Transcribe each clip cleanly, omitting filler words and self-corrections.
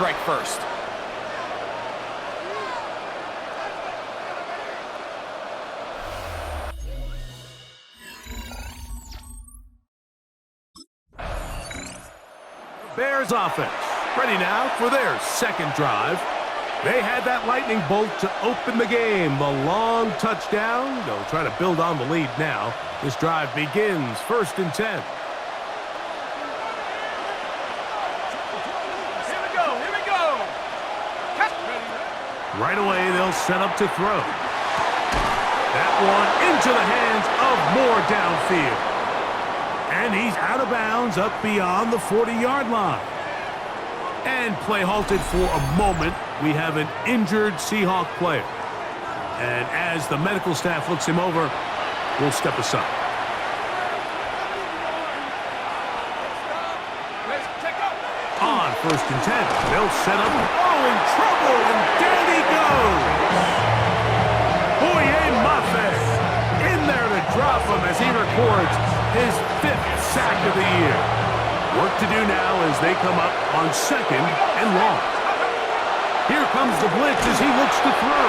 strike first. Bears offense ready now for their second drive. They had that lightning bolt to open the game. The long touchdown. They'll try to build on the lead now. This drive begins 1st and 10. Here we go. Right away, they'll set up to throw. That one into the hands of Moore downfield. And he's out of bounds up beyond the 40-yard line. And play halted for a moment. We have an injured Seahawk player. And as the medical staff looks him over, we'll step aside. On 1st and 10, they'll set up. Oh, in trouble, and down he goes. Boye Mafe in there to drop him as he records his 5th sack of the year. Work to do now as they come up on 2nd and long. Here comes the blitz as he looks to throw.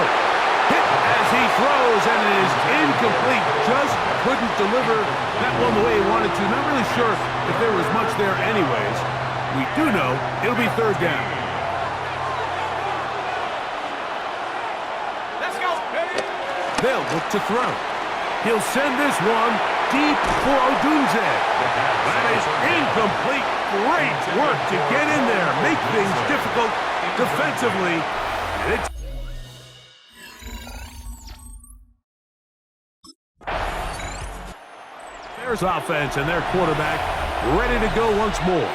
Hit as he throws, and it is incomplete. Just couldn't deliver that one the way he wanted to. Not really sure if there was much there anyways. We do know it'll be 3rd down. Let's go. They'll look to throw. He'll send this one deep for Odunze. That is incomplete. Great work to get in there, make things difficult defensively. And it's Bears offense and their quarterback ready to go once more.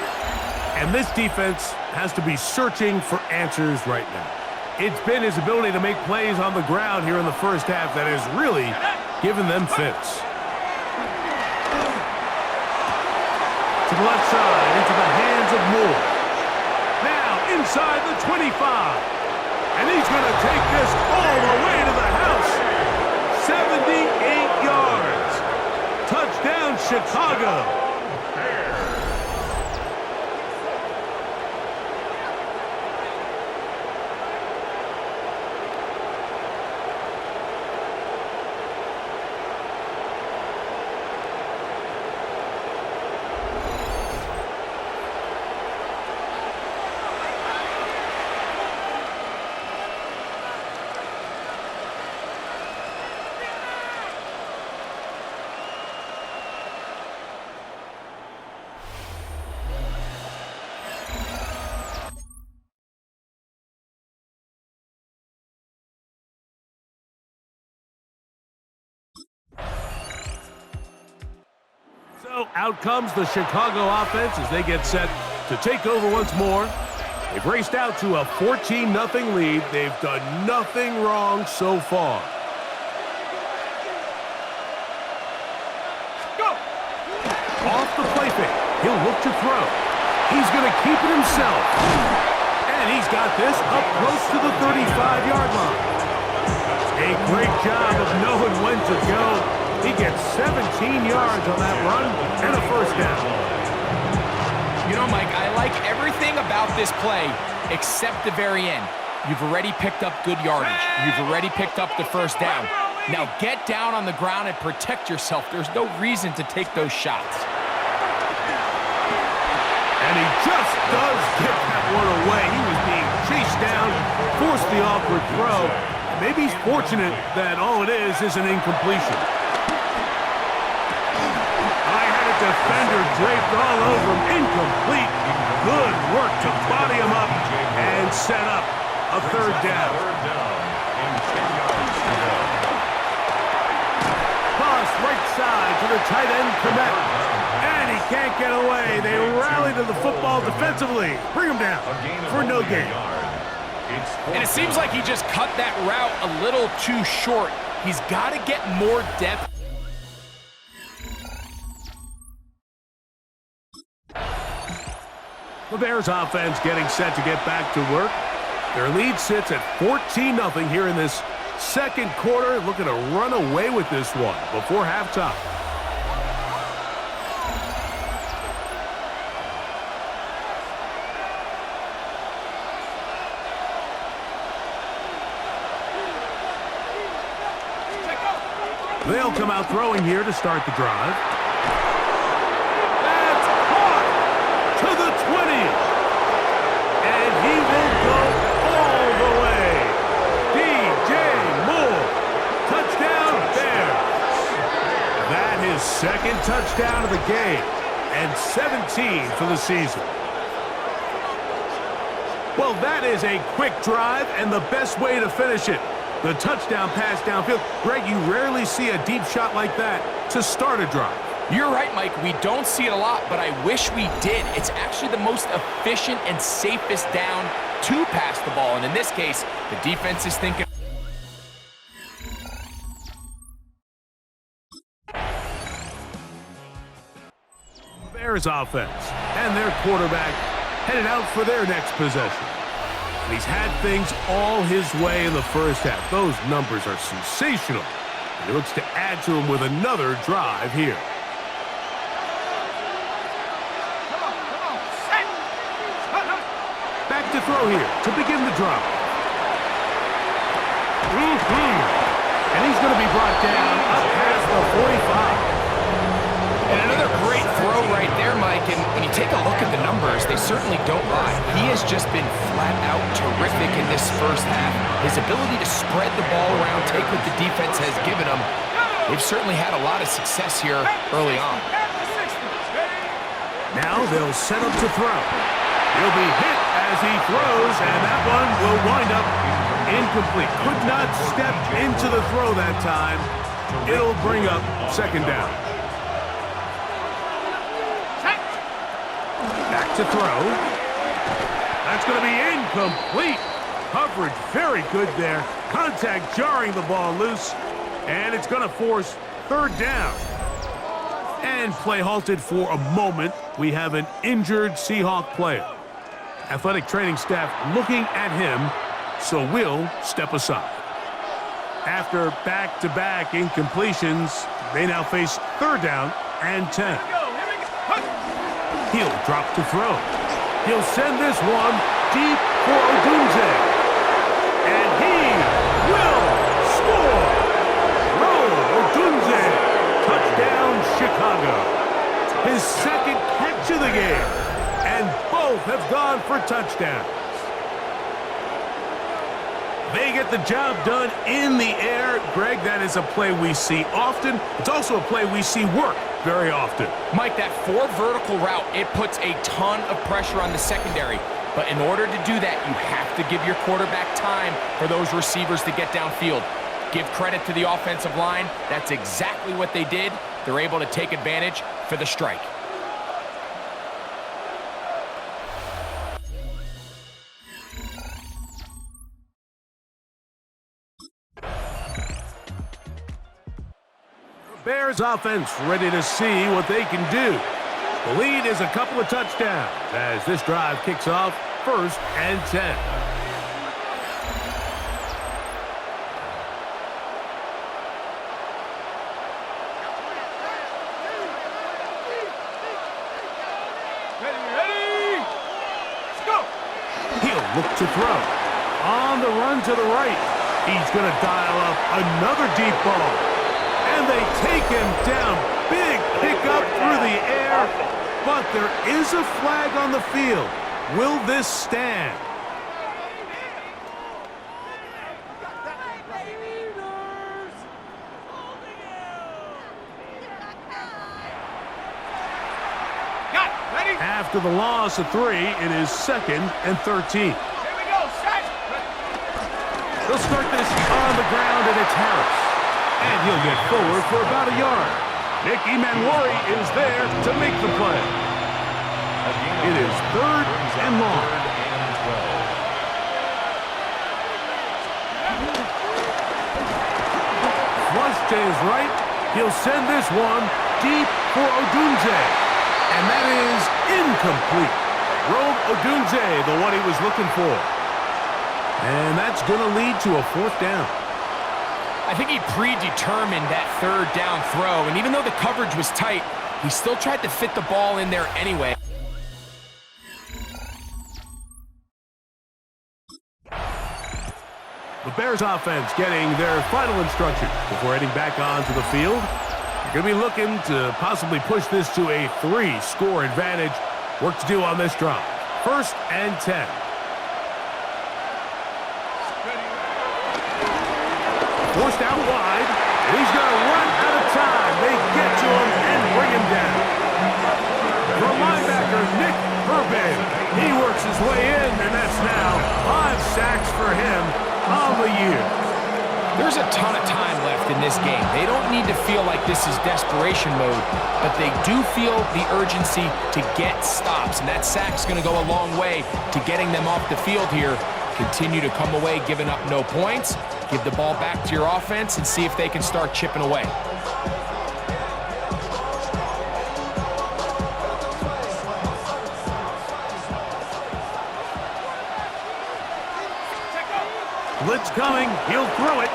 And this defense has to be searching for answers right now. It's been his ability to make plays on the ground here in the first half that has really given them fits. To the left side, into the hands of Moore. Now inside the 25. And he's going to take this all the way to the house. 78 yards. Touchdown, Chicago. So out comes the Chicago offense as they get set to take over once more. They've raced out to a 14-0 lead. They've done nothing wrong so far. Go! Off the play fake. He'll look to throw. He's going to keep it himself. And he's got this up close to the 35-yard line. A great job of knowing when to go. He gets 17 yards on that run and a 1st down. You know, Mike, I like everything about this play except the very end. You've already picked up good yardage. You've already picked up the 1st down. Now get down on the ground and protect yourself. There's no reason to take those shots. And he just does get that one away. He was being chased down, forced the awkward throw. Maybe he's fortunate that all it is an incompletion. Defender draped all over him, incomplete. Good work to body him up and set up a 3rd down. Pass right side to the tight end, Komet. And he can't get away. They rally to the football defensively. Bring him down for no gain. And it seems like he just cut that route a little too short. He's got to get more depth. The Bears offense getting set to get back to work. Their lead sits at 14-0 here in this 2nd quarter. Looking to run away with this one before halftime. They'll come out throwing here to start the drive. That's caught to the 20. And he will go all the way. DJ Moore. Touchdown Bears. That is second touchdown of the game. And 17 for the season. Well, that is a quick drive and the best way to finish it. The touchdown pass downfield. Greg, you rarely see a deep shot like that to start a drive. You're right, Mike. We don't see it a lot, but I wish we did. It's actually the most efficient and safest down to pass the ball. And in this case, the defense is thinking. Bears offense and their quarterback headed out for their next possession. And he's had things all his way in the first half. Those numbers are sensational. And he looks to add to them with another drive here. Back to throw here to begin the drive. And he's going to be brought down up past the 45. And another great throw right there, Mike. And when you take a look at the numbers, they certainly don't lie. He has just been flat out terrific in this first half. His ability to spread the ball around, take what the defense has given him, they've certainly had a lot of success here early on. Now they'll set up to throw. He'll be hit as he throws, and that one will wind up incomplete. Could not step into the throw that time. It'll bring up second down. Back to throw. That's going to be incomplete. Coverage very good there. Contact jarring the ball loose. And it's going to force third down. And play halted for a moment. We have an injured Seahawk player. Athletic training staff looking at him, so we'll step aside. After back-to-back incompletions, they now face third down and 10. He'll drop to throw. He'll send this one deep for Odunze. And he will score. Odunze, touchdown Chicago. His second catch of the game. And both have gone for touchdowns. They get the job done in the air. Greg, that is a play we see often. It's also a play we see work very often. Mike, that 4 vertical route, it puts a ton of pressure on the secondary. But in order to do that, you have to give your quarterback time for those receivers to get downfield. Give credit to the offensive line. That's exactly what they did. They're able to take advantage for the strike. Bears offense ready to see what they can do. The lead is a couple of touchdowns as this drive kicks off first and 10. Ready? Let's go! He'll look to throw. On the run to the right. He's going to dial up another deep ball. And they take him down. Big pickup through the air. But there is a flag on the field. Will this stand? After the loss of 3, it is 2nd and 13. Here we go, set! They'll start this on the ground, and it's Harris. And he'll get forward for about a yard. Nick Emanwari is there to make the play. It is 3rd and long. Flush to his right. He'll send this one deep for Odunze. And that is incomplete. Rome Odunze, the one he was looking for. And that's going to lead to a 4th down. I think he predetermined that 3rd down throw, and even though the coverage was tight, he still tried to fit the ball in there anyway. The Bears offense getting their final instructions before heading back onto the field. They're going to be looking to possibly push this to a 3-score advantage. Work to do on this drive. 1st and 10. Forced out wide. He's going to run out of time. They get to him and bring him down. From linebacker Nick Herbig. He works his way in, and that's now 5 sacks for him on the year. There's a ton of time left in this game. They don't need to feel like this is desperation mode, but they do feel the urgency to get stops, and that sack's going to go a long way to getting them off the field here. Continue to come away giving up no points. Give the ball back to your offense and see if they can start chipping away. Blitz coming. He'll throw it.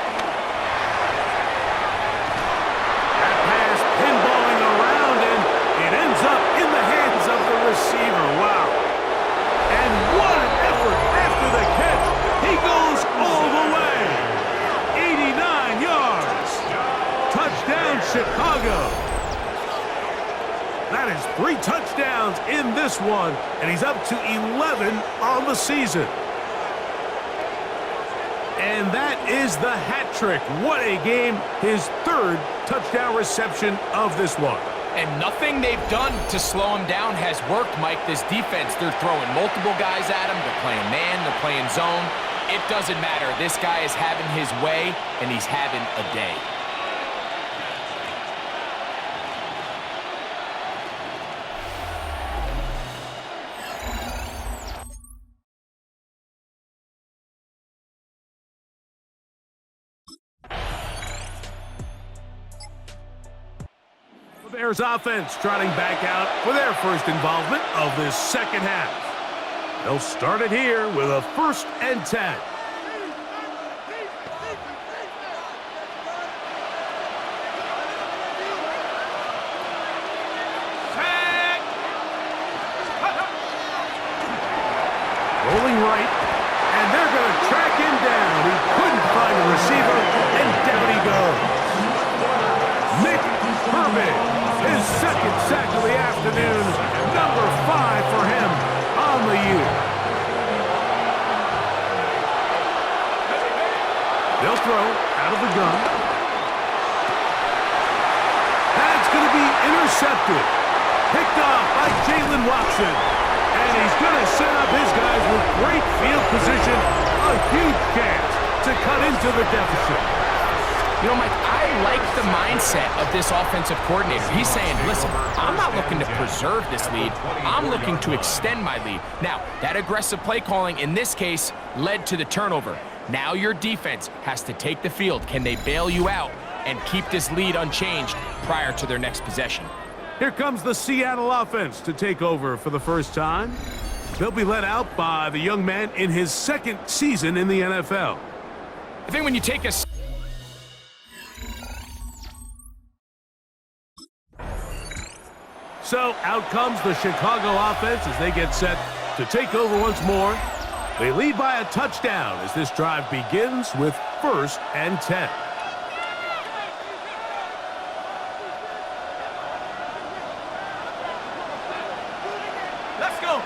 That pass pinballing around, and it ends up in the hands of the receiver. Wow. And what an effort after the catch. He goes all the way. 89 yards. Touchdown, Chicago. That is 3 touchdowns in this one, and he's up to 11 on the season. And that is the hat trick. What a game. His 3rd touchdown reception of this one. And nothing they've done to slow him down has worked, Mike. This defense, they're throwing multiple guys at him. They're playing man, they're playing zone. It doesn't matter. This guy is having his way, and he's having a day. Bears offense trotting back out for their first involvement of this second half. They'll start it here with a 1st and 10. Rolling right, and they're going to track him down. He couldn't find a receiver, and down he goes. Nick Herbig. His 2nd sack of the afternoon, number 5 for him on the year. They'll throw out of the gun. That's going to be intercepted. Picked off by Jalen Watson. And he's going to set up his guys with great field position. A huge chance to cut into the deficit. You know, Mike, I like the mindset of this offensive coordinator. He's saying, listen, I'm not looking to preserve this lead. I'm looking to extend my lead. Now, that aggressive play calling in this case led to the turnover. Now your defense has to take the field. Can they bail you out and keep this lead unchanged prior to their next possession? Here comes the Seattle offense to take over for the first time. They'll be led out by the young man in his 2nd season in the NFL. I think when you take a... So out comes the Chicago offense as they get set to take over once more. They lead by a touchdown as this drive begins with 1st and 10. Let's go.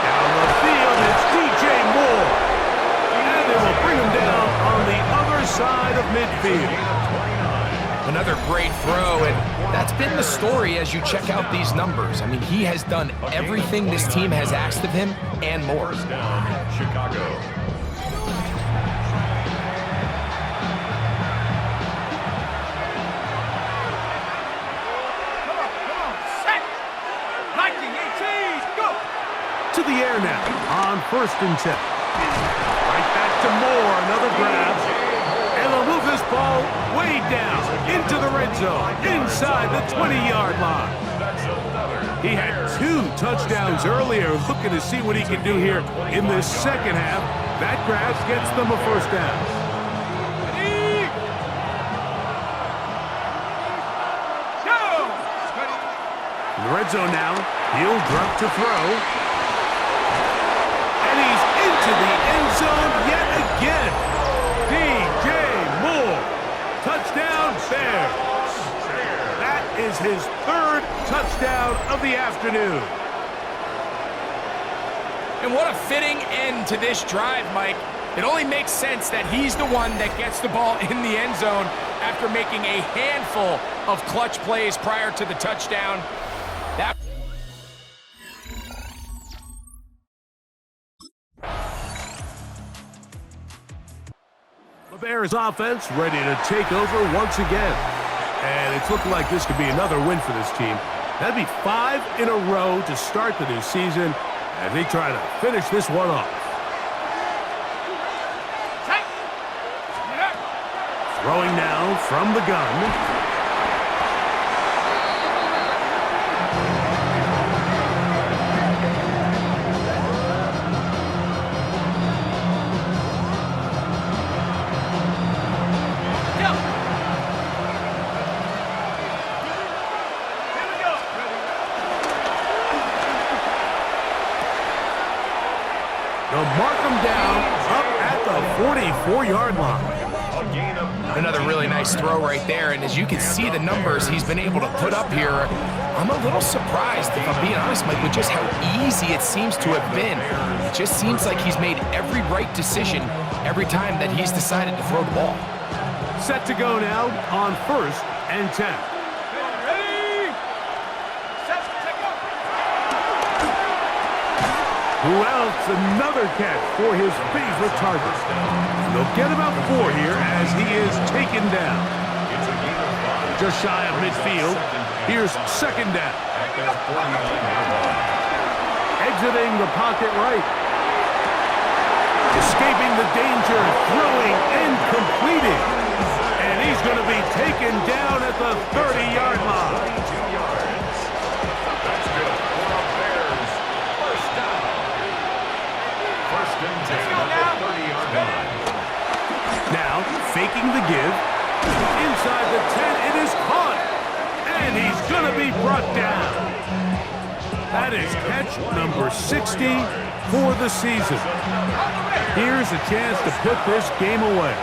Down the field, it's DJ Moore. And they will bring him down on the other side of midfield. Another great throw, and that's been the story as you check out these numbers. I mean, he has done everything this team has asked of him and more. First down, Chicago. Come on, set. 19, 18, go. To the air now on 1st and 10. Right back to Moore, another grab. And they'll move this ball way down into the red zone, inside the 20-yard line. He had 2 touchdowns earlier, looking to see what he can do here in this second half. That grab gets them a 1st down. Go. In the red zone now, he'll drop to throw. into the end zone yet again. DJ Moore. Touchdown, Bears. That is his third touchdown of the afternoon. And what a fitting end to this drive, Mike. It only makes sense that he's the one that gets the ball in the end zone after making a handful of clutch plays prior to the touchdown. The Bears offense ready to take over once again. And it's looking like this could be another win for this team. That'd be 5 in a row to start the new season as they try to finish this one off. Throwing now from the gun. They'll mark them down up at the 44-yard line. Another really nice throw right there, and as you can see the numbers he's been able to put up here, I'm a little surprised, if I'm being honest, Mike, with just how easy it seems to have been. It just seems like he's made every right decision every time that he's decided to throw the ball. Set to go now on 1st and 10. Who else? Another catch for his favorite target. They'll get about 4 here as he is taken down. Just shy of midfield. Here's 2nd down. Exiting the pocket right. Escaping the danger, throwing and completing. And he's going to be taken down at the 30-yard line. Now, faking the give. Inside the 10, it is caught. And he's going to be brought down. That is catch number 60 for the season. Here's a chance to put this game away.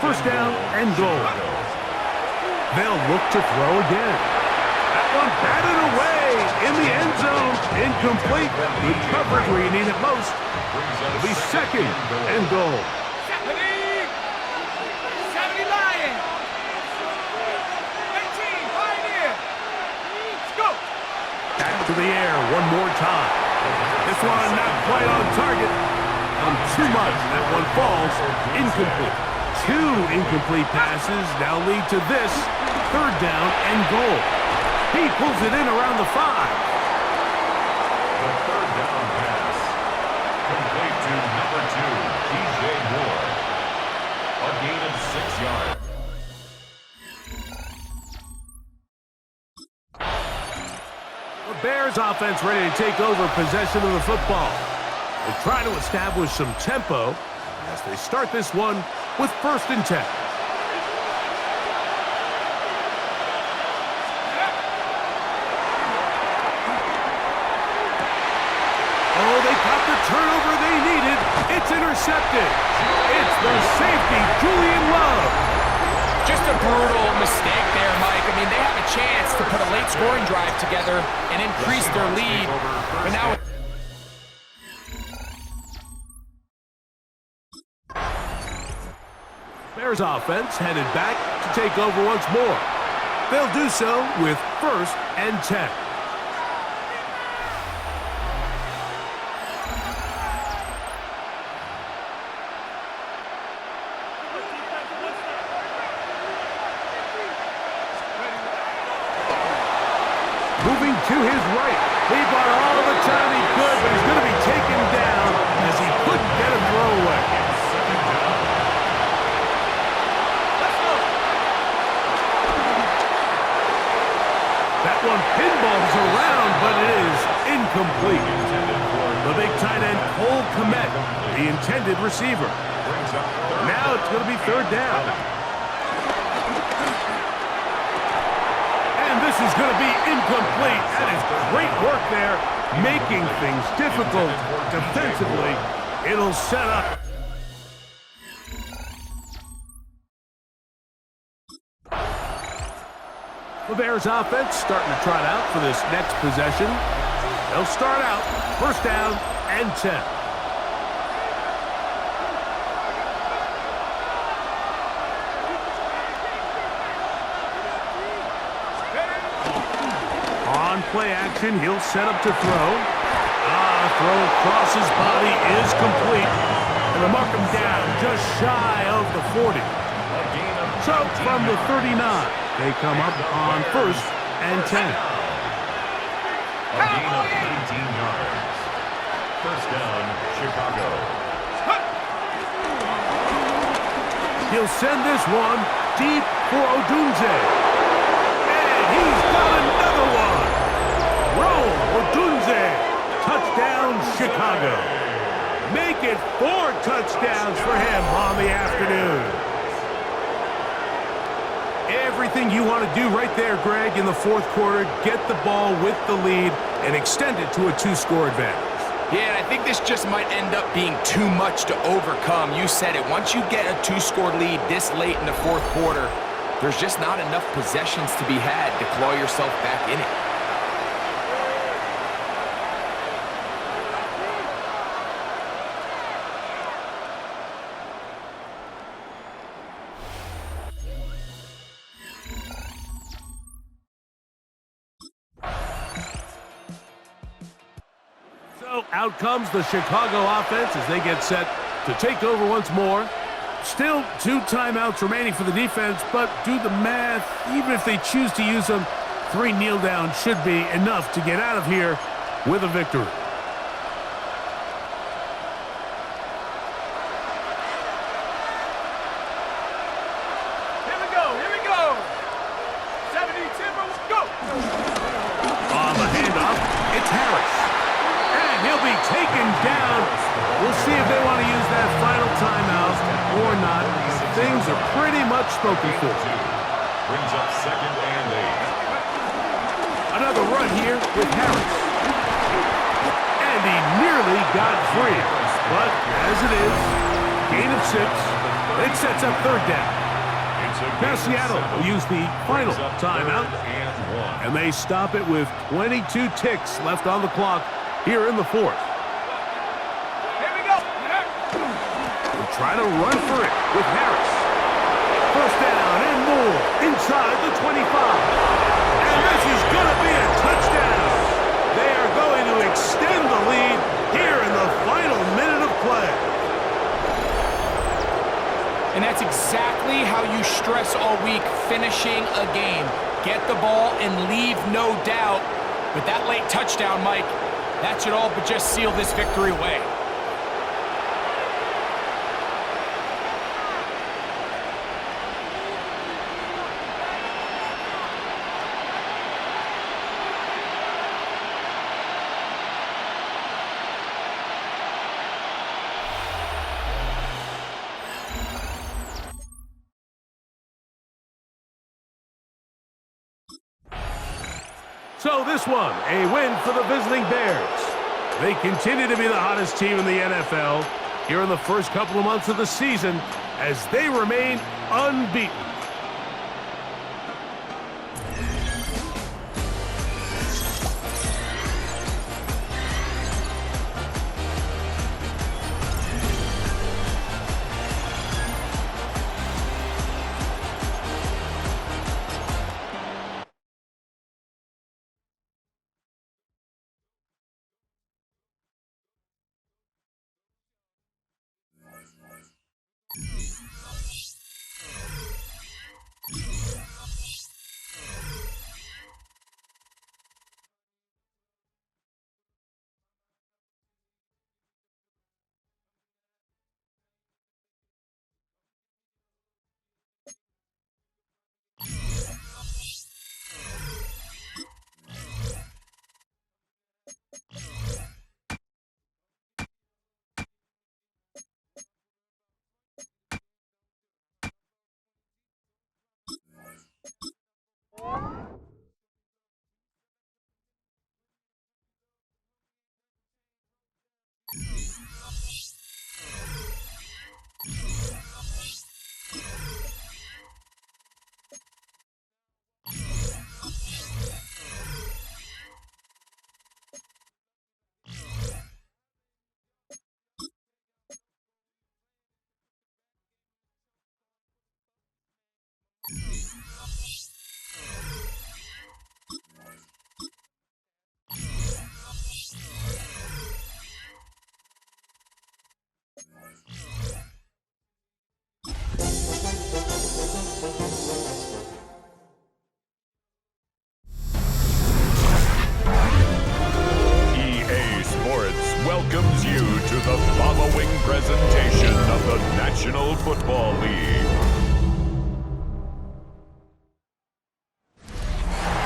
1st down and goal. They'll look to throw again. That one batted away in the end zone. Incomplete. Good coverage where you need it most. It'll be 2nd and goal. 70 Lions. 18 Pioneer. Let's go. Back to the air one more time. This one not quite on target. Too much. That one falls incomplete. 2 incomplete passes now lead to this 3rd down and goal. He pulls it in around the 5. The 3rd down pass. Complete to number 2, DJ Moore. A gain of 6 yards. The Bears offense ready to take over possession of the football. They try to establish some tempo as they start this one with 1st and 10. Oh, they got the turnover they needed. It's intercepted. It's the safety, Julian Love. Just a brutal mistake there, Mike. I mean, they have a chance to put a late scoring drive together and increase their lead, but now Bears offense headed back to take over once more. They'll do so with 1st and 10. Moving to his right. He bought all the time he could, but he's going to be taken down as he couldn't get a throw away. That one pinballs around, but it is incomplete. The big tight end, Cole Kmet, the intended receiver. Now it's going to be 3rd down. And this is going to be incomplete. That is great work there, making things difficult defensively It'll set up. The Bears offense starting to trot out for this next possession. They'll start out first down and 10. On play action, he'll set up to throw. Throw across his body is complete. And they'll mark him down just shy of the 40. So from the 39, they come up on first and 10. A gain of 19 yards. First down, Chicago. He'll send this one deep for Odunze. And he's got another one. Rome Odunze. Touchdown, Chicago. Make it 4 touchdowns for him on the afternoon. Everything you want to do right there, Greg, in the fourth quarter. Get the ball with the lead and extend it to a 2-score advantage. Yeah, and I think this just might end up being too much to overcome. You said it. Once you get a 2-score lead this late in the fourth quarter, there's just not enough possessions to be had to claw yourself back in it. So out comes the Chicago offense as they get set to take over once more. Still 2 timeouts remaining for the defense, but do the math. Even if they choose to use them, 3 kneel downs should be enough to get out of here with a victory. Here we go. 70 Timber, go. On the handoff, it's Harris. And he'll be taken down. We'll see if they want to use that final timeout or not. Things are pretty much spoken for. Brings up second and 8. Another run here with Harris. And he nearly got free. But as it is, gain of 6. It sets up third down. Now Seattle will use the final timeout. And they stop it with 22 ticks left on the clock here in the fourth. Here we go. They'll try to run for it with Harris. First down and more inside the 25. And this is going to be a touchdown. They are going to extend the lead here in the final minute of play. And that's exactly how you stress all week, finishing a game. Get the ball and leave no doubt. With that late touchdown, Mike, that should all but just seal this victory away. So this one, a win for the visiting Bears. They continue to be the hottest team in the NFL here in the first couple of months of the season as they remain unbeaten. welcomes you to the following presentation of the National Football League.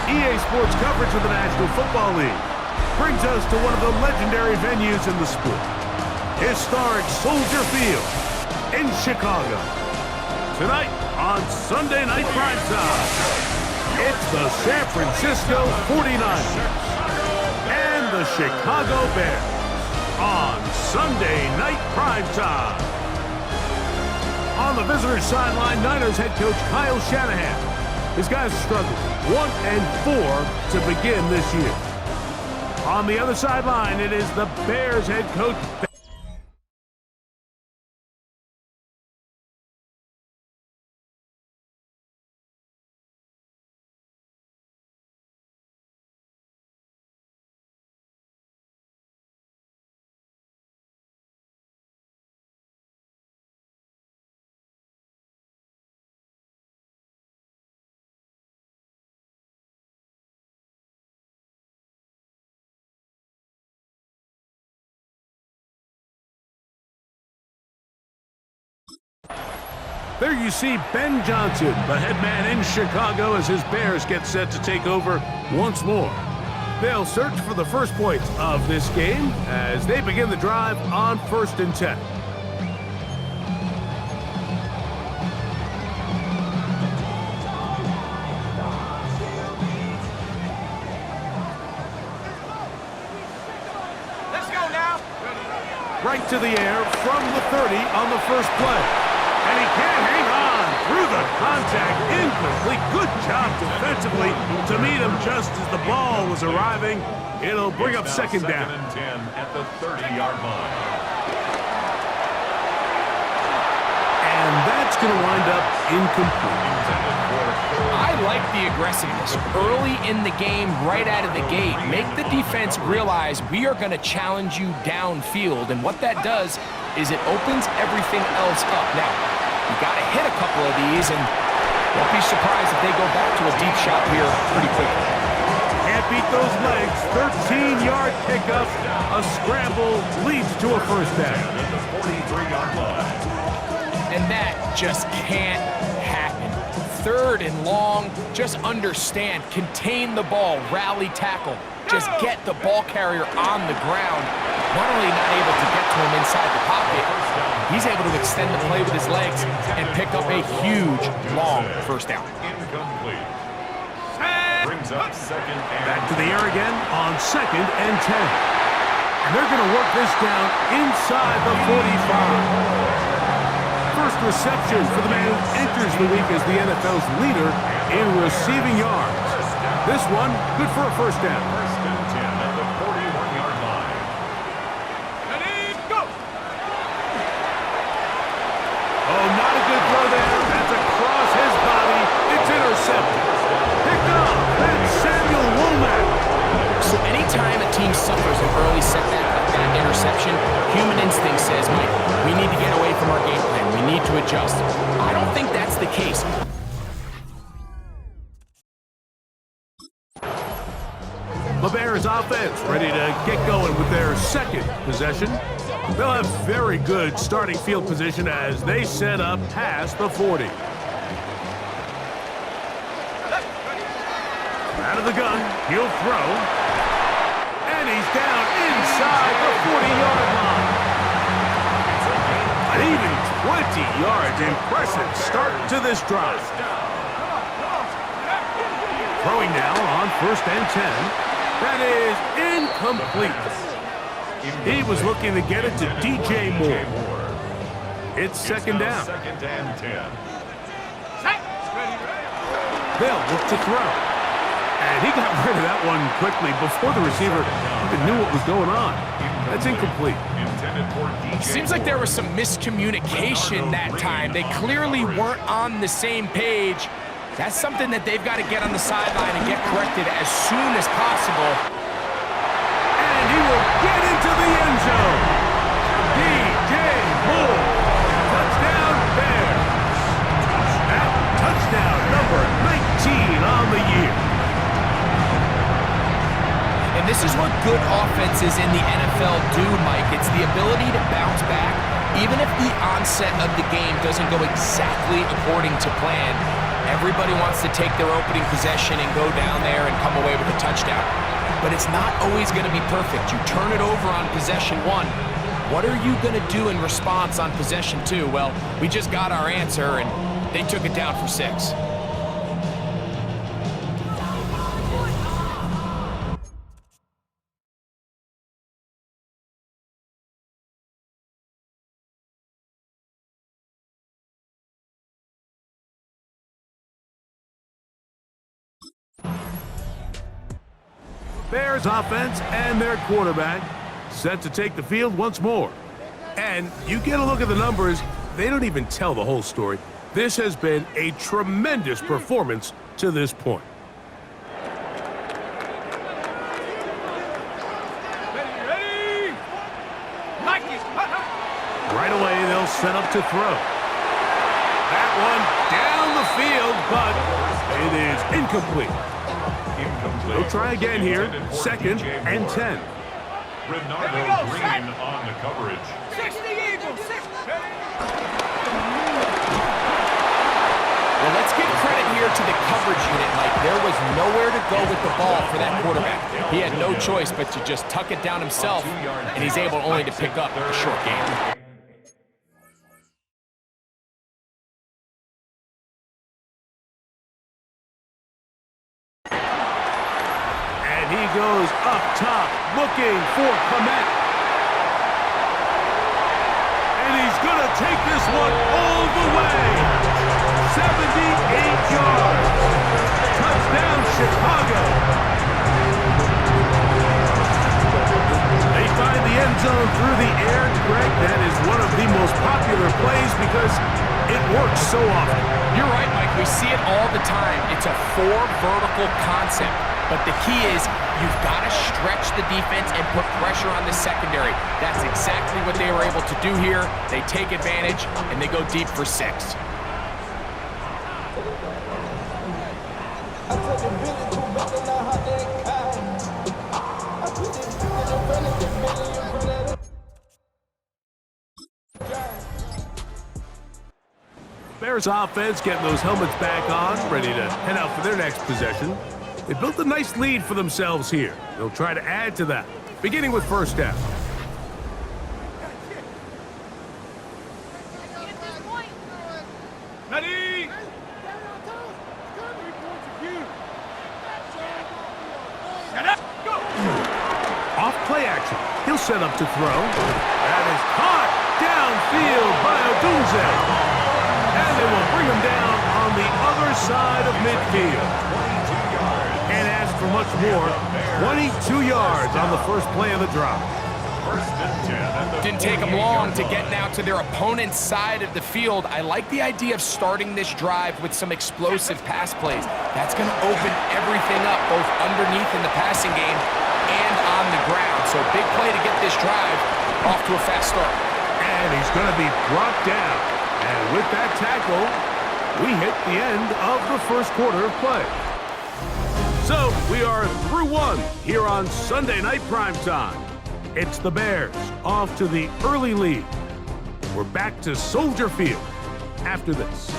EA Sports coverage of the National Football League brings us to one of the legendary venues in the sport, historic Soldier Field in Chicago. Tonight on Sunday Night Primetime, it's the San Francisco 49ers and the Chicago Bears on Sunday Night Primetime. On the visitor's sideline, Niners head coach Kyle Shanahan. His guys struggled 1-4 to begin this year. On the other sideline, it is the Bears head coach. There you see Ben Johnson, the head man in Chicago, as his Bears get set to take over once more. They'll search for the first points of this game as they begin the drive on 1st and 10. Let's go now. Right to the air from the 30 on the first play. And he can't hang on through the contact. Incomplete. Good job defensively to meet him just as the ball was arriving. It'll bring up second down. Second and 10 at the 30-yard line. And that's going to wind up incomplete. I like the aggressiveness early in the game, right out of the gate. Make the defense realize we are going to challenge you downfield, and what that does is it opens everything else up. Now, you got to hit a couple of these, and don't be surprised if they go back to a deep shot here pretty quickly. Can't beat those legs. 13-yard pickup. A scramble leads to a first down. At the 43-yard line. And that just can't happen. 3rd and long, just understand, contain the ball, rally tackle, just get the ball carrier on the ground. Not only not able to get to him inside the pocket, he's able to extend the play with his legs and pick up a huge, long first down. Incomplete. Brings up second and Back to the air again on 2nd and 10. And they're going to work this down inside the 45. First reception for the man who enters the week as the NFL's leader in receiving yards. This one, good for a first down. First and 10 at the 41-yard line. Ready, go. Oh, not a good throw there. That's across his body. It's intercepted. Picked off. That's Samuel Womack. So anytime a team suffers an early setback like that interception, human instinct says, Mike, we need to get away from our game plan. We need to adjust. I don't think that's the case. The Bears offense ready to get going with their second possession. They'll have very good starting field position as they set up past the 40. Out of the gun, he'll throw. And he's down inside the 40-yard line. An even 20 yards. Impressive start to this drive. Throwing now on 1st and 10. That is incomplete. He was looking to get it to DJ Moore. It's second down. Second and 10. They'll look to throw. And he got rid of that one quickly before the receiver even knew what was going on. That's incomplete. Intended for DJ Seems like there was some miscommunication that time. They clearly weren't on the same page. That's something that they've got to get on the sideline and get corrected as soon as possible. And he will get into the end zone. DJ Moore. Touchdown Bears. That touchdown number 19 on the year. And And this is what good offenses in the NFL do, Mike. It's the ability to bounce back, even if the onset of the game doesn't go exactly according to plan. Everybody wants to take their opening possession and go down there and come away with a touchdown. But it's not always going to be perfect. You turn it over on possession 1. What are you going to do in response on possession 2? Well, we just got our answer, and they took it down for 6. Bears offense and their quarterback set to take the field once more. And you get a look at the numbers, they don't even tell the whole story. This has been a tremendous performance to this point. Ready? Nike. Right away, they'll set up to throw. That one down the field, but it is incomplete. They'll try again here, 2nd and 10. Renardo Green on the coverage. 60 Eagles. 6. Well, let's give credit here to the coverage unit, Mike. There was nowhere to go with the ball for that quarterback. He had no choice but to just tuck it down himself, and he's able only to pick up a short gain. He goes up top, looking for Clement. And he's going to take this one all the way. 78 yards. Touchdown, Chicago. They find the end zone through the air. Greg, that is one of the most popular plays because it works so often. You're right, Mike. We see it all the time. It's a 4 vertical concept. But the key is you've got to stretch the defense and put pressure on the secondary. That's exactly what they were able to do here. They take advantage, and they go deep for 6. Bears offense getting those helmets back on, ready to head out for their next possession. They built a nice lead for themselves here. They'll try to add to that, beginning with 1st down. Ready? Go. Off play action. He'll set up to throw. That is caught downfield by Odunze. And they will bring him down on the other side of midfield. And ask for much more. 22 yards on the first play of the drive. 1st and 10. Didn't take them long to get now to their opponent's side of the field. I like the idea of starting this drive with some explosive pass plays. That's going to open everything up, both underneath in the passing game and on the ground. So big play to get this drive off to a fast start. And he's going to be brought down. And with that tackle, we hit the end of the first quarter of play. So we are through 1 here on Sunday Night Primetime. It's the Bears off to the early lead. We're back to Soldier Field after this.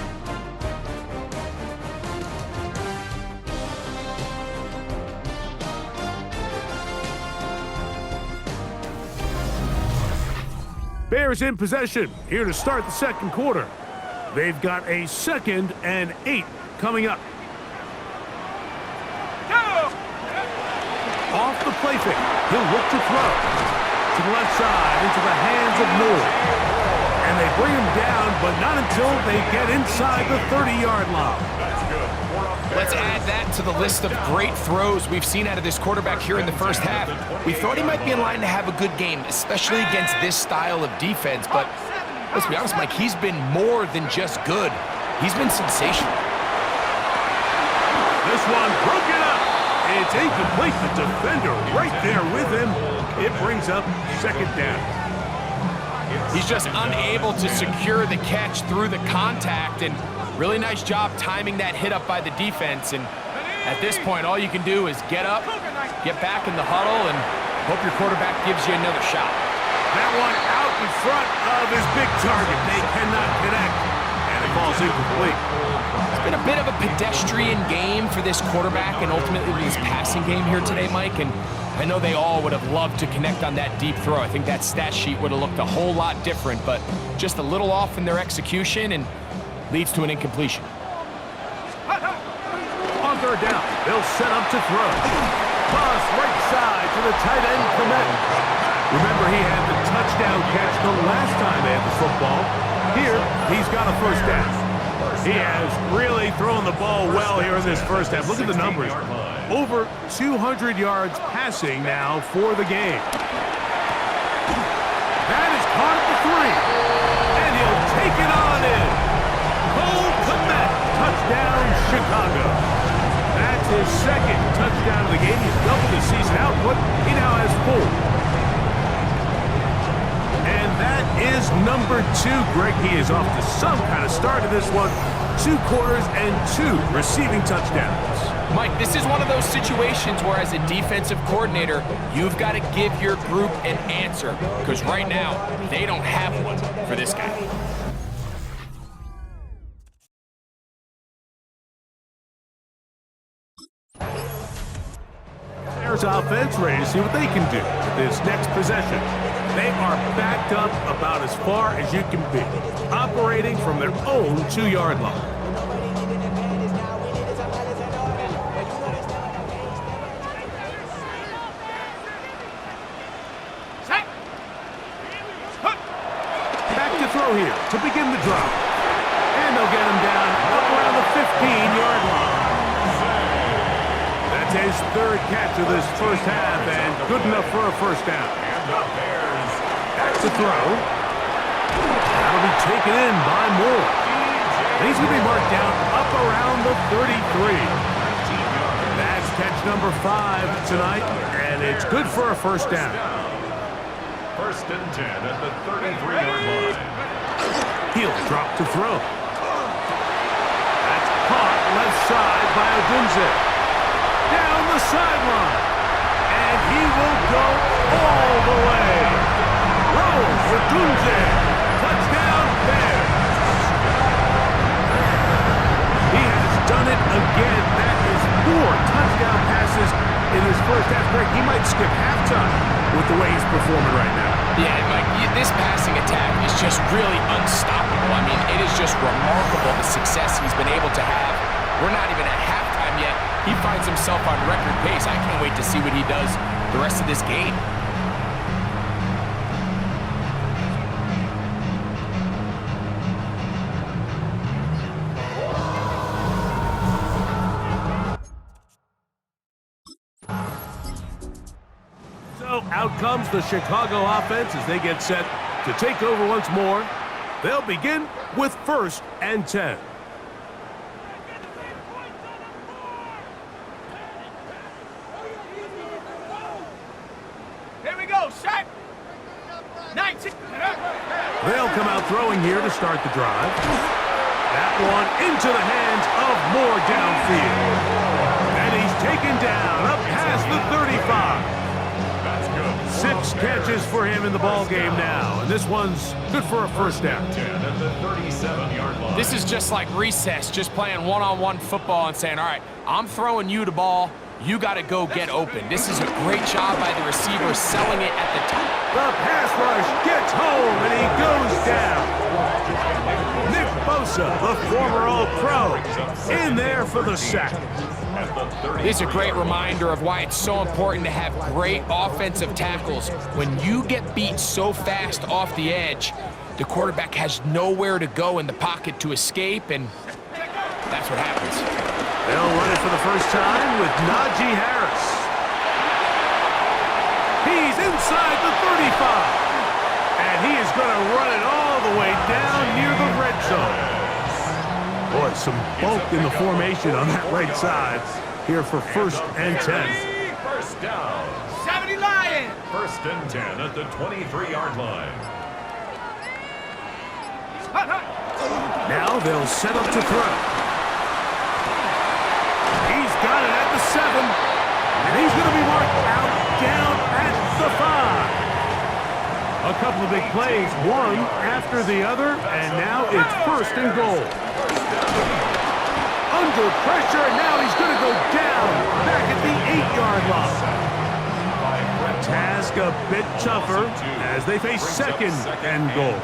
Bears in possession here to start the second quarter. They've got a 2nd and 8 coming up. Off the play fake, he'll look to throw. To the left side, into the hands of Moore. And they bring him down, but not until they get inside the 30-yard line. Let's add that to the list of great throws we've seen out of this quarterback here in the first half. We thought he might be in line to have a good game, especially against this style of defense. But let's be honest, Mike, he's been more than just good. He's been sensational. This one broken up. It's incomplete. The defender right there with him. It brings up 2nd down. He's just unable to secure the catch through the contact, and really nice job timing that hit up by the defense. And at this point, all you can do is get up, get back in the huddle and hope your quarterback gives you another shot. That one out in front of his big target. They cannot connect, and it falls incomplete. It's been a bit of a pedestrian game for this quarterback and ultimately this passing game here today, Mike, and I know they all would have loved to connect on that deep throw. I think that stat sheet would have looked a whole lot different, but just a little off in their execution and leads to an incompletion. On third down, they'll set up to throw. Toss right side to the tight end, Clement. Remember, he had the touchdown catch the last time they had the football. Here, he's got a first down. He has really thrown the ball well here in this first half. Look at the numbers. Over 200 yards passing now for the game. That is caught at the 3. And he'll take it on in. Cole Clement, touchdown Chicago. That's his second touchdown of the game. He's doubled his season output. He now has 4. And that is number 2. Greg, he is off to some kind of start in this one. 2 quarters and 2 receiving touchdowns. Mike, this is one of those situations where as a defensive coordinator, you've got to give your group an answer because right now, they don't have one for this guy. Bears offense ready to see what they can do with this next possession. They are backed up about as far as you can be, operating from their own 2-yard line. Back to throw here to begin the drive. And they'll get him down up around the 15-yard line. That's his 3rd catch of this first half, and good enough for a first down. Back to throw. That'll be taken in by Moore. And he's going to be marked down up around the 33. That's catch number 5 tonight, and it's good for a first down. 1st and 10 at the 33-yard line. He'll drop to throw. That's caught left side by Odunze. Down the sideline. And he will go all the way. Rolls Odunze. Touchdown Bears. He has done it again. That is 4 touchdown passes in his first half break. He might skip halftime with the way he's performing right now. Yeah, Mike, this passing attack is just really unstoppable. I mean, it is just remarkable the success he's been able to have. We're not even at halftime yet. He finds himself on record pace. I can't wait to see what he does the rest of this game. So out comes the Chicago offense as they get set to take over once more. They'll begin with 1st and 10. Here we go, set. 19. They'll come out throwing here to start the drive. That one into the hands of Moore downfield. And he's taken down up past the 35. 6 catches for him in the ball game now, and this one's good for a first down. At the 37-yard line. This is just like recess, just playing one-on-one football and saying, all right, I'm throwing you the ball. You got to go get open. This is a great job by the receiver selling it at the top. The pass rush gets home, and he goes down. Nick Bosa, the former All-Pro, in there for the sack. This is a great reminder of why it's so important to have great offensive tackles. When you get beat so fast off the edge, the quarterback has nowhere to go in the pocket to escape, and that's what happens. They'll run it for the first time with Najee Harris. He's inside the 35. And he is going to run it all the way down near the red zone. Boy, some bulk in the formation on that right side here for 1st and 10. First down. 70 Lions. 1st and 10 at the 23-yard line. Now they'll set up to throw. He's got it at the 7. And he's going to be marked A couple of big plays, one after the other, and now it's first and goal. Under pressure, and now he's going to go down, back at the 8-yard line. Task a bit tougher as they face second and goal.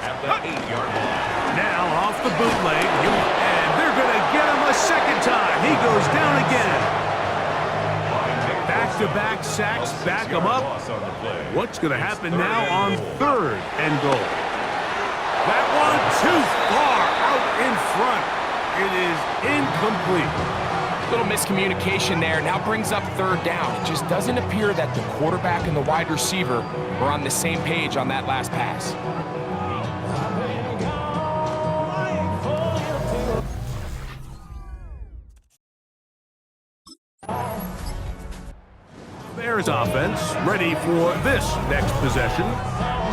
At the 8-yard line. Now off the bootleg, and they're going to get him a second time. He goes down again. Back-to-back sacks back him up. What's going to happen now on third and goal? That one too far out in front. It is incomplete. Little miscommunication there. Now brings up third down. It just doesn't appear that the quarterback and the wide receiver were on the same page on that last pass. Bears offense ready for this next possession.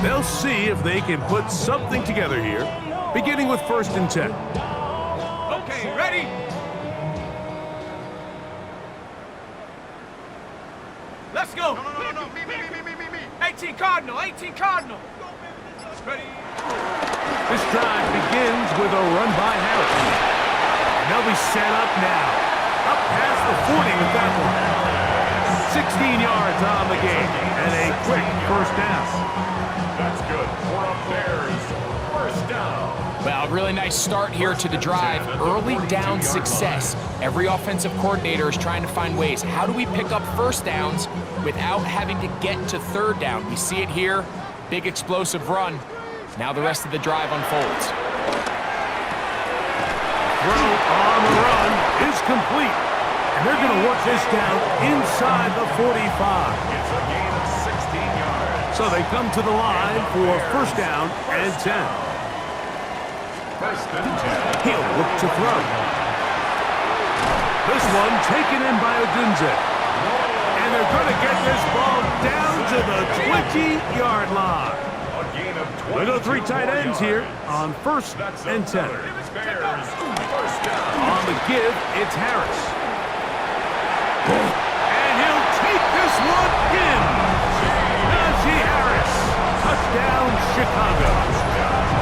They'll see if they can put something together here, beginning with 1st and 10. Okay, ready? Let's go. No. Me. 18 Cardinal. Ready? This drive begins with a run by Harris. And they'll be set up now. Up past the 40 with that one. 16 yards on the game, and a quick first down. That's good for a Bears first down. Well, really nice start here to the drive. Early down success. Every offensive coordinator is trying to find ways. How do we pick up first downs without having to get to third down? We see it here. Big explosive run. Now the rest of the drive unfolds. Throw on the run is complete. And they're going to work this down inside the 45. It's a gain of 16 yards. So they come to the line for first down and 10. First and 10. He'll look to throw. This one taken in by Odunze. And they're going to get this ball down to the 20-yard line. A gain of 20. They go 3 tight ends here on 1st and 10. Bears first down. On the give, it's Harris. And he'll take this one in. Najee Harris. Touchdown, Chicago.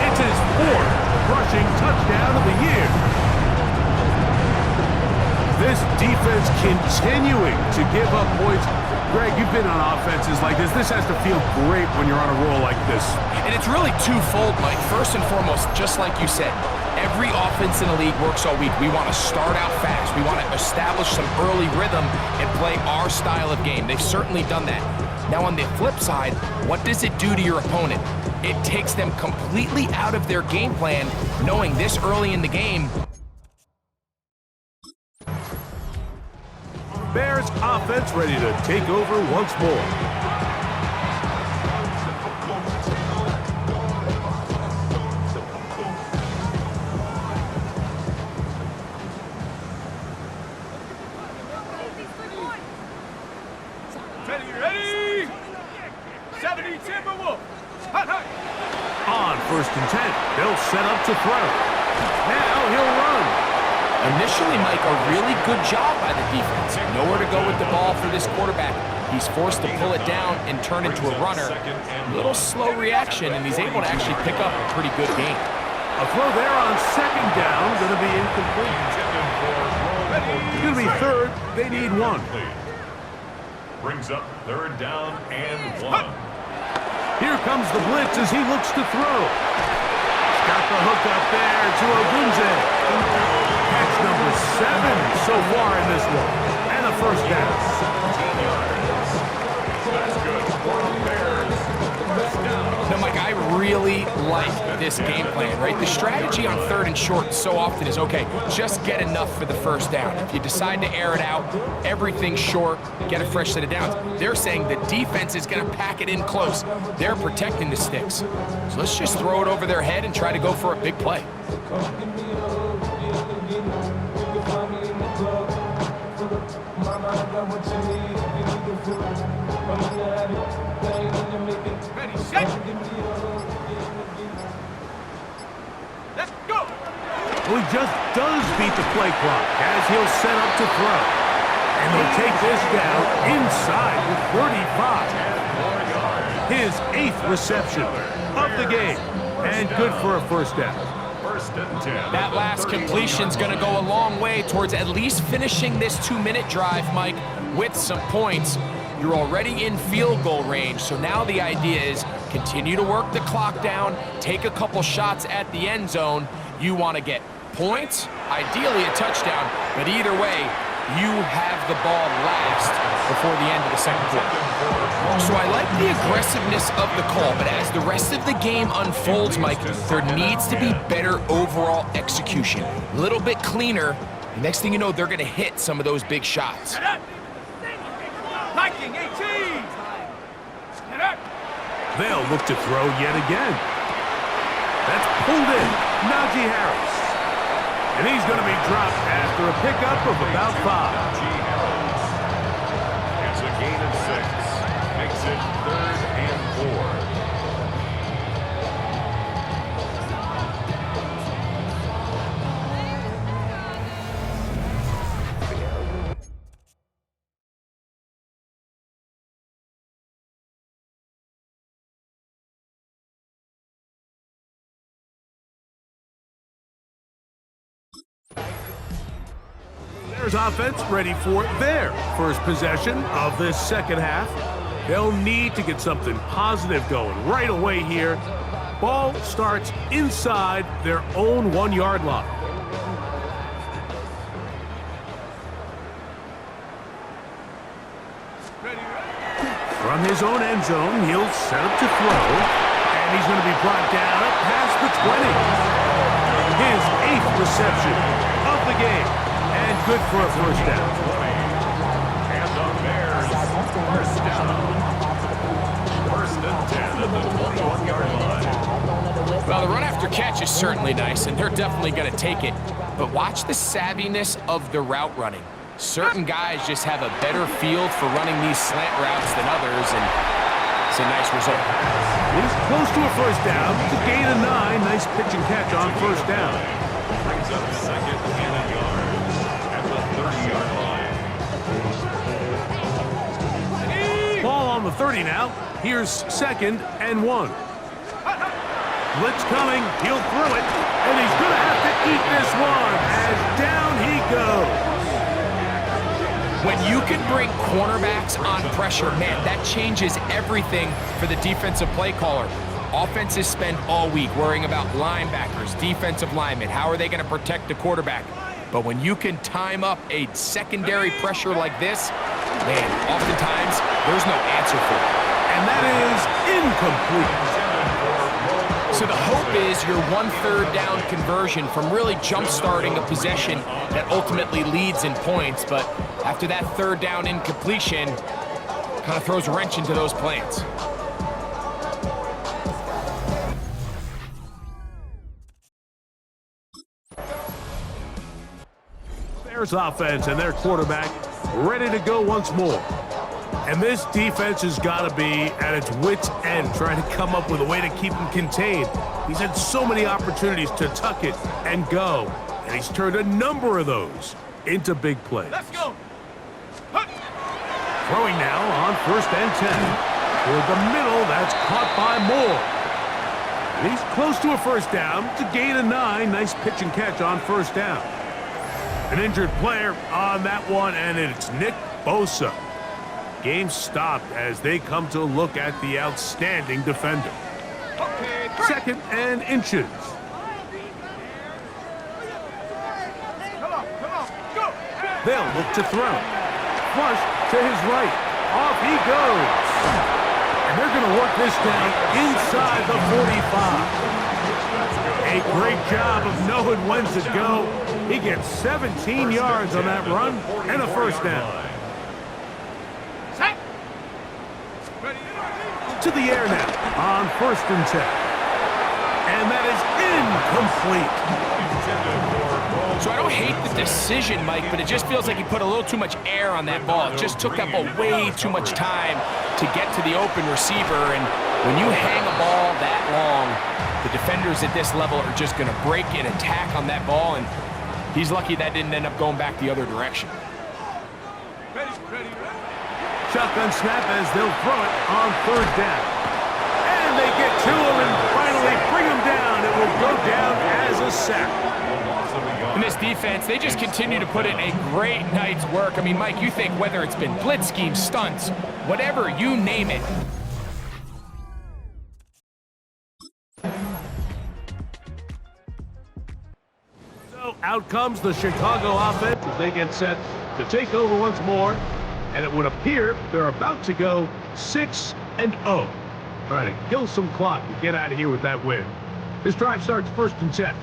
It's his 4th rushing touchdown of the year. This defense continuing to give up points. Greg, you've been on offenses like this. This has to feel great when you're on a roll like this. And it's really twofold, Mike. First and foremost, just like you said, every offense in the league works all week. We want to start out fast. We want to establish some early rhythm and play our style of game. They've certainly done that. Now on the flip side, what does it do to your opponent? It takes them completely out of their game plan, knowing this early in the game. Bears offense ready to take over once more. Ready? 70 Timberwolf. Hot. On 1st and 10, they'll set up to throw. Now he'll run. Initially, Mike, a really good job by the defense. Nowhere to go with the ball for this quarterback. He's forced to pull it down and turn into a runner. A little slow reaction, and he's able to actually pick up a pretty good gain. A throw there on 2nd down, going to be incomplete. Going to be 3rd. They need 1. Brings up 3rd down and 1. Here comes the blitz as he looks to throw. Got the hook up there to Odunze. Catch number 7 so far in this one. And a first down. 17 yards. That's good for the Bears. First down. Now, Mike, I really like this game plan, right? The strategy on 3rd and short so often is, okay, just get enough for the first down. If you decide to air it out, everything's short, get a fresh set of downs. They're saying the defense is going to pack it in close. They're protecting the sticks. So let's just throw it over their head and try to go for a big play. Ready, set. Let's go. Well, he just does beat the play clock as he'll set up to throw. And they'll take this down inside the 35. his 8th reception of the game, and good for a first down. First and 10. That last completion's going to go a long way towards at least finishing this 2-minute drive, Mike, with some points. You're already in field goal range, so now the idea is continue to work the clock down, take a couple shots at the end zone. You want to get points, ideally a touchdown, but either way, you have the ball last before the end of the second quarter. So I like the aggressiveness of the call, but as the rest of the game unfolds, Mike, there needs to be better overall execution. A little bit cleaner. Next thing you know, they're going to hit some of those big shots. Viking 18. They'll look to throw yet again. That's pulled in. Najee Harris. And he's going to be dropped after a pickup of about 5. Najee Harris. It's a gain of 6. Makes it 3rd and 4. Bears offense ready for their first possession of this second half. They'll need to get something positive going right away here. Ball starts inside their own 1-yard line. From his own end zone, he'll set up to throw, and he's going to be brought down past the 20. His 8th reception of the game. And good for a first down. And the Bears, first down. First and 10 at the 21-yard line. Well, the run after catch is certainly nice, and they're definitely going to take it. But watch the savviness of the route running. Certain guys just have a better feel for running these slant routes than others, and it's a nice result. He's close to a first down. It's a gain of 9. Nice pitch and catch on first down. Brings up 2nd and a yard. 30-yard line. Ball on the 30 now. Here's 2nd and 1. Blitz coming. He'll throw it. And he's going to have to eat this one as down he goes. When you can bring cornerbacks on pressure, man, that changes everything for the defensive play caller. Offenses spend all week worrying about linebackers, defensive linemen. How are they going to protect the quarterback? But when you can time up a secondary pressure like this, man, oftentimes there's no answer for it. And that is incomplete. So the hope is your 1/3 down conversion from really jump-starting a possession that ultimately leads in points. But after that 3rd down incompletion, kind of throws a wrench into those plans. Bears offense and their quarterback ready to go once more. And this defense has got to be at its wits' end trying to come up with a way to keep him contained. He's had so many opportunities to tuck it and go, and he's turned a number of those into big plays. Let's go. Throwing now on 1st and 10. Toward the middle, that's caught by Moore. And he's close to a first down. It's a gain of 9. Nice pitch and catch on first down. An injured player on that one, and it's Nick Bosa. Game stopped as they come to look at the outstanding defender. 2nd and inches. Come on, go. They'll look to throw. Flush to his right. Off he goes. And they're going to work this down inside the 45. A great job of knowing when to go. He gets 17 yards on that run and a first down. Set. Ready. To the air now on 1st and 10. And that is incomplete. So I don't hate the decision, Mike, but it just feels like he put a little too much air on that ball. It just took up way too much time to get to the open receiver. And when you hang a ball that long, the defenders at this level are just going to break and attack on that ball. And he's lucky that didn't end up going back the other direction. Ready. Shotgun snap as they'll throw it on 3rd down. to him and finally bring him down. It will go down as a sack. In this defense, they just continue to put in a great night's work. I mean, Mike, you think whether it's been blitz schemes, stunts, whatever, you name it. So out comes the Chicago offense as they get set to take over once more. And it would appear they're about to go 6-0. Trying to kill some clock and get out of here with that win. This drive starts 1st and 10.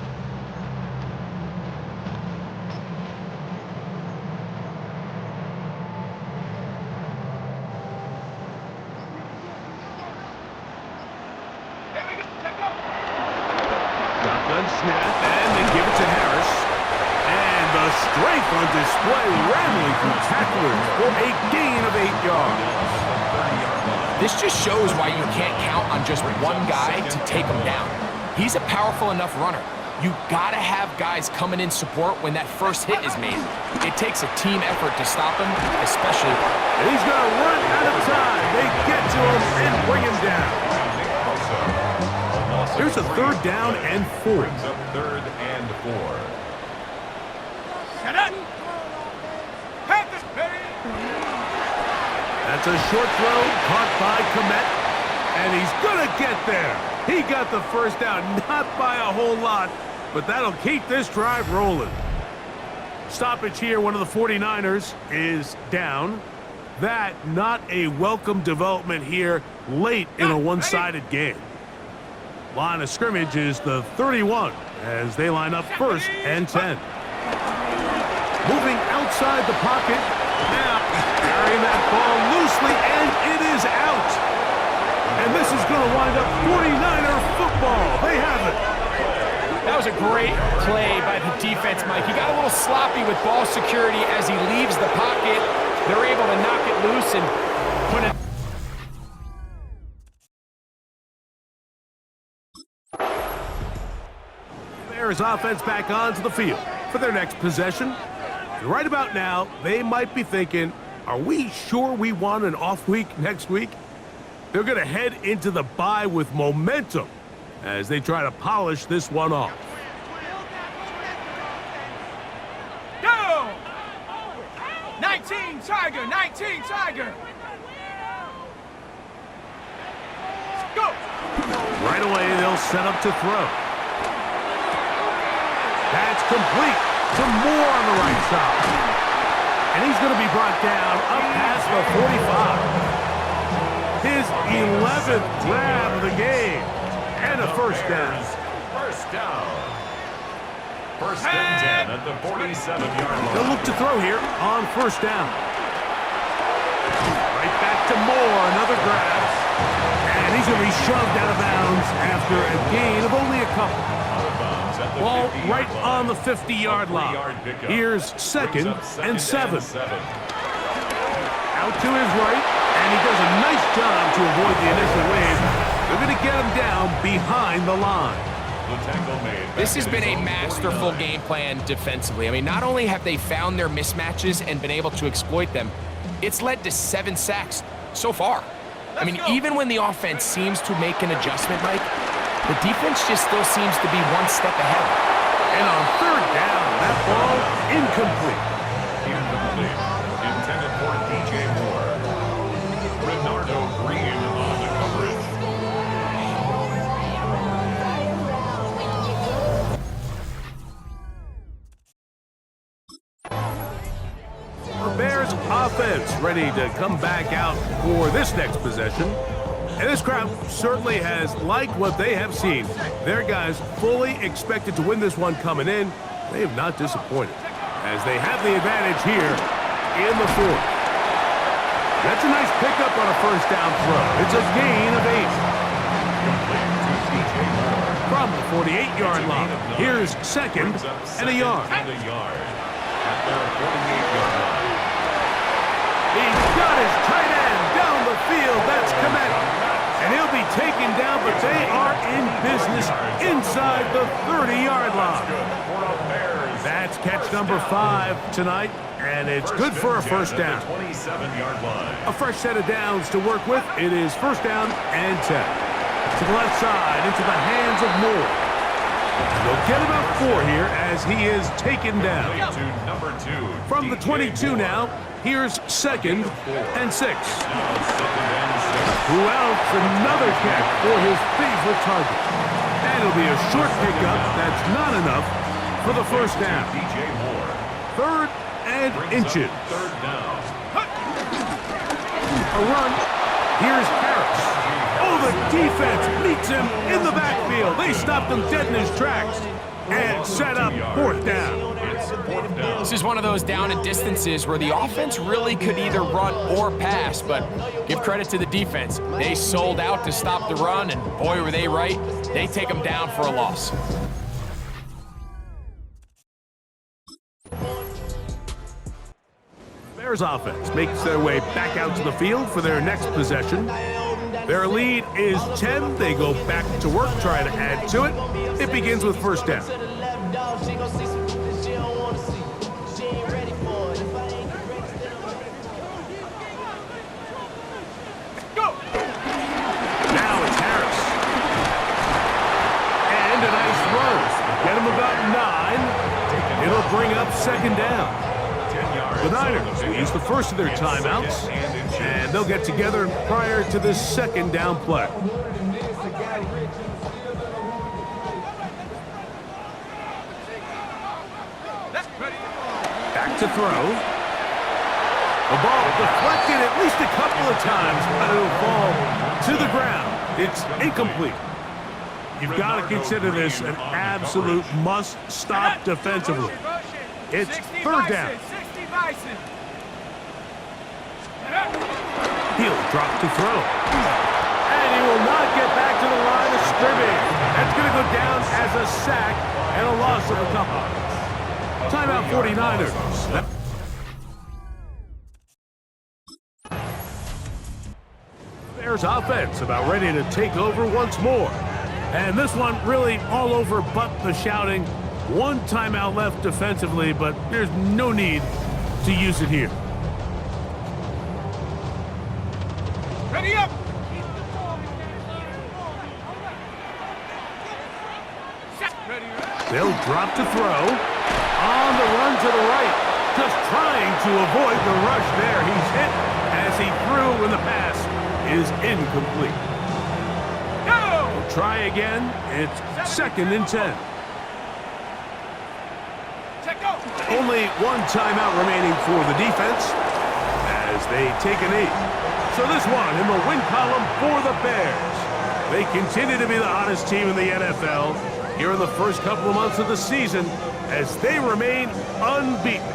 Shotgun snap, and they give it to Harris. And the strength on display, rambling through tacklers for a gain of 8 yards. This just shows why you can't count on just one guy to take him down. He's a powerful enough runner. You gotta have guys coming in support when that first hit is made. It takes a team effort to stop him, especially. And he's gonna run out of time. They get to him and bring him down. Here's a 3rd down and 4. Brings up 3rd and 4. Set up. Panthers, baby. That's a short throw caught by Komet. And he's gonna get there. He got the first down, not by a whole lot, but that'll keep this drive rolling. Stoppage here, one of the 49ers is down. That not a welcome development here late in a one-sided game. Line of scrimmage is the 31 as they line up 1st and 10. Moving outside the pocket. Now carrying that ball loosely, and it is out. And this is going to wind up 49er football. They have it. That was a great play by the defense, Mike. He got a little sloppy with ball security as he leaves the pocket. They're able to knock it loose and put it. Bears offense back onto the field for their next possession. And right about now, they might be thinking, are we sure we want an off week next week? They're going to head into the bye with momentum as they try to polish this one off. Go! 19 Tiger, 19 Tiger. Go! Right away, they'll set up to throw. That's complete to Moore on the right side. And he's going to be brought down up past the 45. His 11th grab of the game. And a first down. First down. 1st and 10 at the 47-yard line. They'll look to throw here on 1st down. Right back to Moore, another grab. And he's going to be shoved out of bounds after a gain of only a couple. Ball right on the 50-yard line. Here's 2nd and 7. Out to his right, and he does a nice job to avoid the initial wave. They're going to get him down behind the line. This has been a masterful game plan defensively. I mean, not only have they found their mismatches and been able to exploit them, it's led to 7 sacks so far. I mean, even when the offense seems to make an adjustment, Mike, the defense just still seems to be one step ahead. And on 3rd down, that ball incomplete. Incomplete. Intended for DJ Moore. Renardo Green on the coverage. The Bears offense ready to come back out for this next possession. And this crowd certainly has liked what they have seen. Their guys fully expected to win this one coming in. They have not disappointed as they have the advantage here in the 4th. That's a nice pickup on a 1st down throw. It's a gain of 8. From the 48-yard line, here's 2nd and a yard. At their 48-yard line. He's got his tight end down the field. That's Komet. And he'll be taken down, but they are in business inside the 30-yard line. That's catch number 5 tonight, and it's good for a 1st down. 27-yard line. A fresh set of downs to work with. It is 1st down and 10. To the left side, into the hands of Moore. They'll get about 4 here as he is taken down. To number 2. From the 22 now, here's 2nd and 6. Who else? Another catch for his favorite target. And it'll be a short pickup. That's not enough for the first down. DJ Moore. 3rd and inches. 3rd down. A run. Here's Harris. Oh, the defense meets him in the backfield. They stopped him dead in his tracks and set up 4th down. It's 4th down. This is one of those down and distances where the offense really could either run or pass, but give credit to the defense. They sold out to stop the run, and boy, were they right. They take them down for a loss. Bears offense makes their way back out to the field for their next possession. Their lead is 10. They go back to work, try to add to it. It begins with 1st down. Go! Now it's Harris. And a nice throw. Get him about 9. It'll bring up 2nd down. The Niners will use the first of their timeouts, and they'll get together prior to this 2nd down play. Back to throw. The ball deflected at least a couple of times, but it'll fall to the ground. It's incomplete. You've got to consider this an absolute must-stop defensively. It's 3rd down. He'll drop to throw. And he will not get back to the line of scrimmage. That's going to go down as a sack and a loss of a couple. Timeout 49ers. Bears offense about ready to take over once more. And this one really all over but the shouting. 1 timeout left defensively, but there's no need to use it here. Ready up! They'll drop to throw. On the run to the right. Just trying to avoid the rush there. He's hit as he threw when the pass is incomplete. Go! We'll try again. It's 2nd and 10. Only 1 timeout remaining for the defense as they take a knee. So this one in the win column for the Bears. They continue to be the hottest team in the NFL here in the first couple of months of the season as they remain unbeaten.